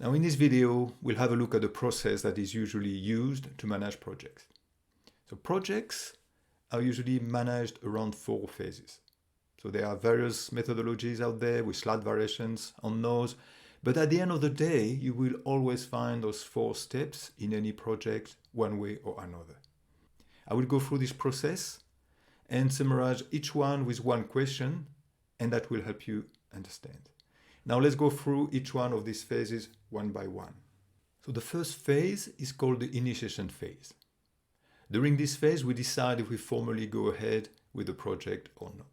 Now in this video, we'll have a look at the process that is usually used to manage projects. So projects are usually managed around 4 phases. So there are various methodologies out there with slight variations on those, but at the end of the day, you will always find those 4 steps in any project one way or another. I will go through this process and summarize each one with one question, and that will help you understand. Now let's go through each one of these phases one by one. So the first phase is called the initiation phase. During this phase, we decide if we formally go ahead with the project or not.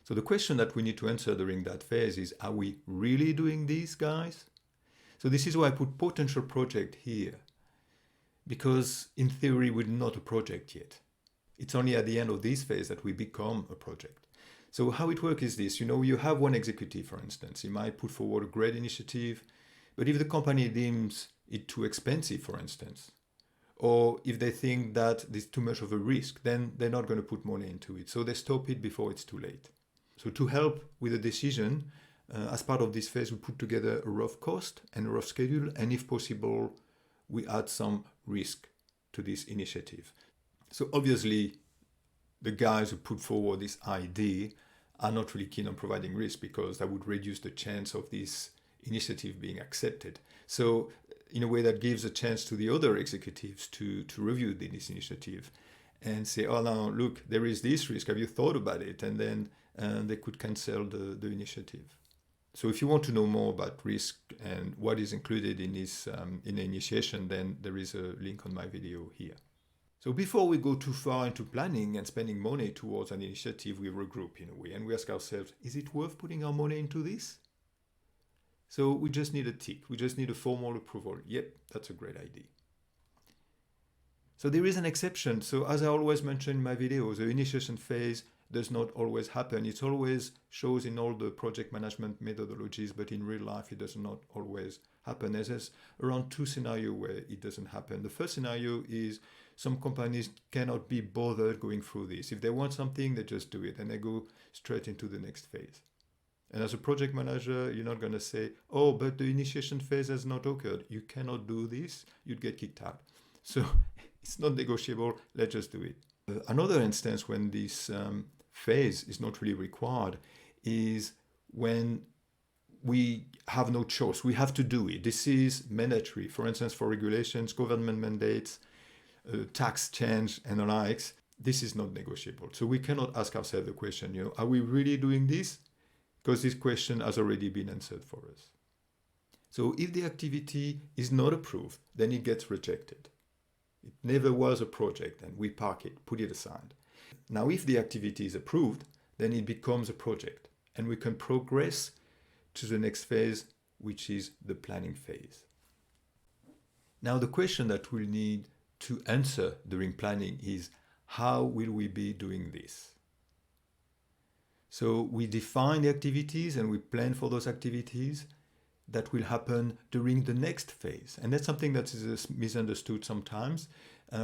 So the question that we need to answer during that phase is, are we really doing this, guys? So this is why I put potential project here, because in theory, we're not a project yet. It's only at the end of this phase that we become a project. So how it works is this, you have one executive, for instance. He might put forward a great initiative, but if the company deems it too expensive, for instance, or if they think that there's too much of a risk, then they're not going to put money into it. So they stop it before it's too late. So to help with the decision, as part of this phase, we put together a rough cost and a rough schedule, and if possible, we add some risk to this initiative. So obviously, the guys who put forward this idea are not really keen on providing risk because that would reduce the chance of this initiative being accepted. So in a way that gives a chance to the other executives to review this initiative and say, oh, now look, there is this risk. Have you thought about it? And then they could cancel the initiative. So if you want to know more about risk and what is included in this in the initiation, then there is a link on my video here. So before we go too far into planning and spending money towards an initiative, we regroup in a way and we ask ourselves, is it worth putting our money into this? So we just need a tick. We just need a formal approval. Yep, that's a great idea. So there is an exception. So as I always mention in my videos, the initiation phase does not always happen. It always shows in all the project management methodologies, but in real life, it does not always happen. There's around 2 scenarios where it doesn't happen. The first scenario is some companies cannot be bothered going through this. If they want something, they just do it and they go straight into the next phase. And as a project manager, you're not going to say, oh, but the initiation phase has not occurred. You cannot do this. You'd get kicked out. So it's not negotiable. Let's just do it. Another instance when this phase is not really required is when we have no choice. We have to do it. This is mandatory. For instance, for regulations, government mandates, tax change and the likes, this is not negotiable. So we cannot ask ourselves the question, are we really doing this? Because this question has already been answered for us. So if the activity is not approved, then it gets rejected. It never was a project and we park it, put it aside. Now, if the activity is approved, then it becomes a project and we can progress to the next phase, which is the planning phase. Now, the question that we'll need to answer during planning is, how will we be doing this? So we define the activities and we plan for those activities that will happen during the next phase. And that's something that is misunderstood sometimes.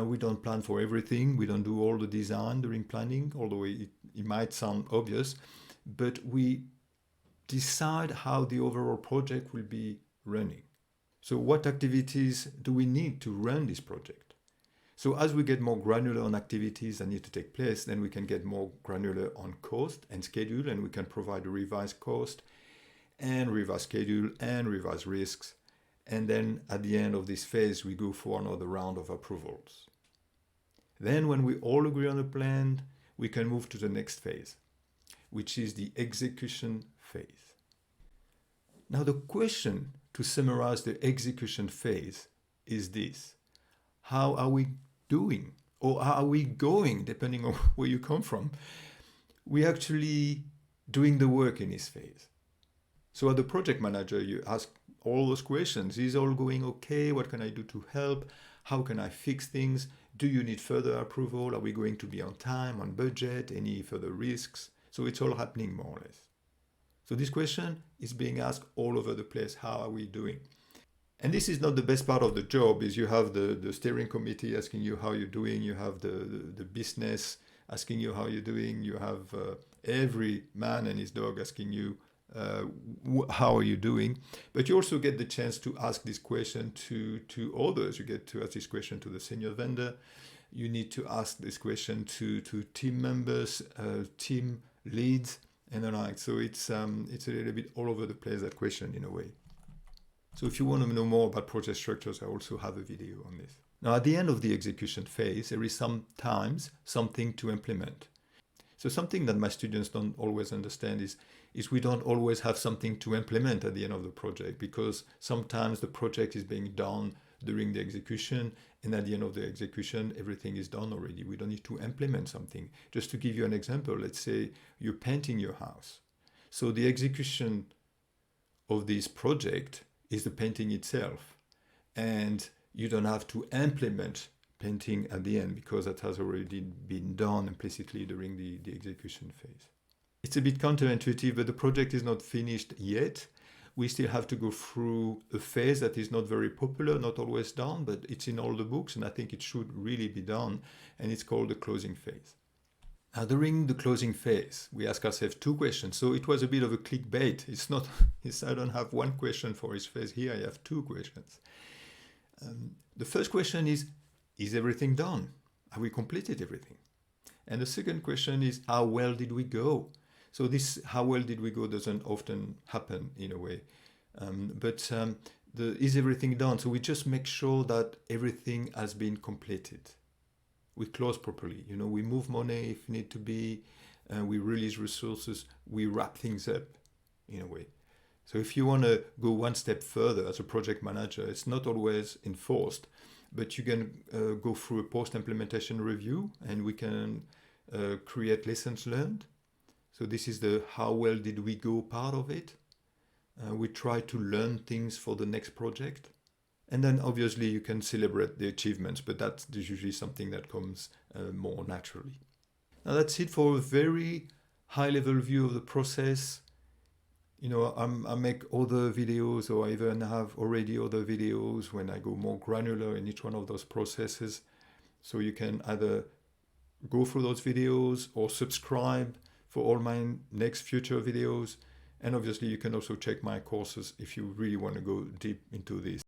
We don't plan for everything. We don't do all the design during planning, although it might sound obvious, but we decide how the overall project will be running. So what activities do we need to run this project? So as we get more granular on activities that need to take place, then we can get more granular on cost and schedule, and we can provide a revised cost and revised schedule and revised risks. And then at the end of this phase, we go for another round of approvals. Then when we all agree on a plan, we can move to the next phase, which is the execution phase. Now the question to summarize the execution phase is this: how are we doing? Or how are we going, depending on where you come from? We're actually doing the work in this phase. So as the project manager, you ask all those questions. Is all going okay? What can I do to help? How can I fix things? Do you need further approval? Are we going to be on time, on budget? Any further risks? So it's all happening more or less. So this question is being asked all over the place. How are we doing? And this is not the best part of the job, is you have the steering committee asking you how you're doing. You have the business asking you how you're doing. You have every man and his dog asking you how are you doing? But you also get the chance to ask this question to others. You get to ask this question to the senior vendor. You need to ask this question to team members, team leads, and the like. So it's a little bit all over the place, that question, in a way. So if you want to know more about project structures, I also have a video on this. Now, at the end of the execution phase, there is sometimes something to implement. So something that my students don't always understand is we don't always have something to implement at the end of the project, because sometimes the project is being done during the execution, and at the end of the execution, everything is done already. We don't need to implement something. Just to give you an example, let's say you're painting your house. So the execution of this project is the painting itself, and you don't have to implement painting at the end, because that has already been done implicitly during the execution phase. It's a bit counterintuitive, but the project is not finished yet. We still have to go through a phase that is not very popular, not always done, but it's in all the books, and I think it should really be done, and it's called the closing phase. Now, during the closing phase, we ask ourselves 2 questions. So it was a bit of a clickbait. I don't have 1 question for each phase here, I have 2 questions. The first question is everything done? Have we completed everything? And the second question is, how well did we go? So this how well did we go doesn't often happen, in a way. Is everything done? So we just make sure that everything has been completed. We close properly, we move money if need to be, we release resources, we wrap things up, in a way. So if you want to go 1 step further as a project manager, it's not always enforced, but you can go through a post-implementation review, and we can create lessons learned. So this is the how well did we go part of it. We try to learn things for the next project. And then obviously you can celebrate the achievements, but that's usually something that comes more naturally. Now that's it for a very high-level view of the process. I make other videos, or I even have already other videos when I go more granular in each one of those processes. So you can either go through those videos or subscribe for all my next future videos. And obviously you can also check my courses if you really want to go deep into this.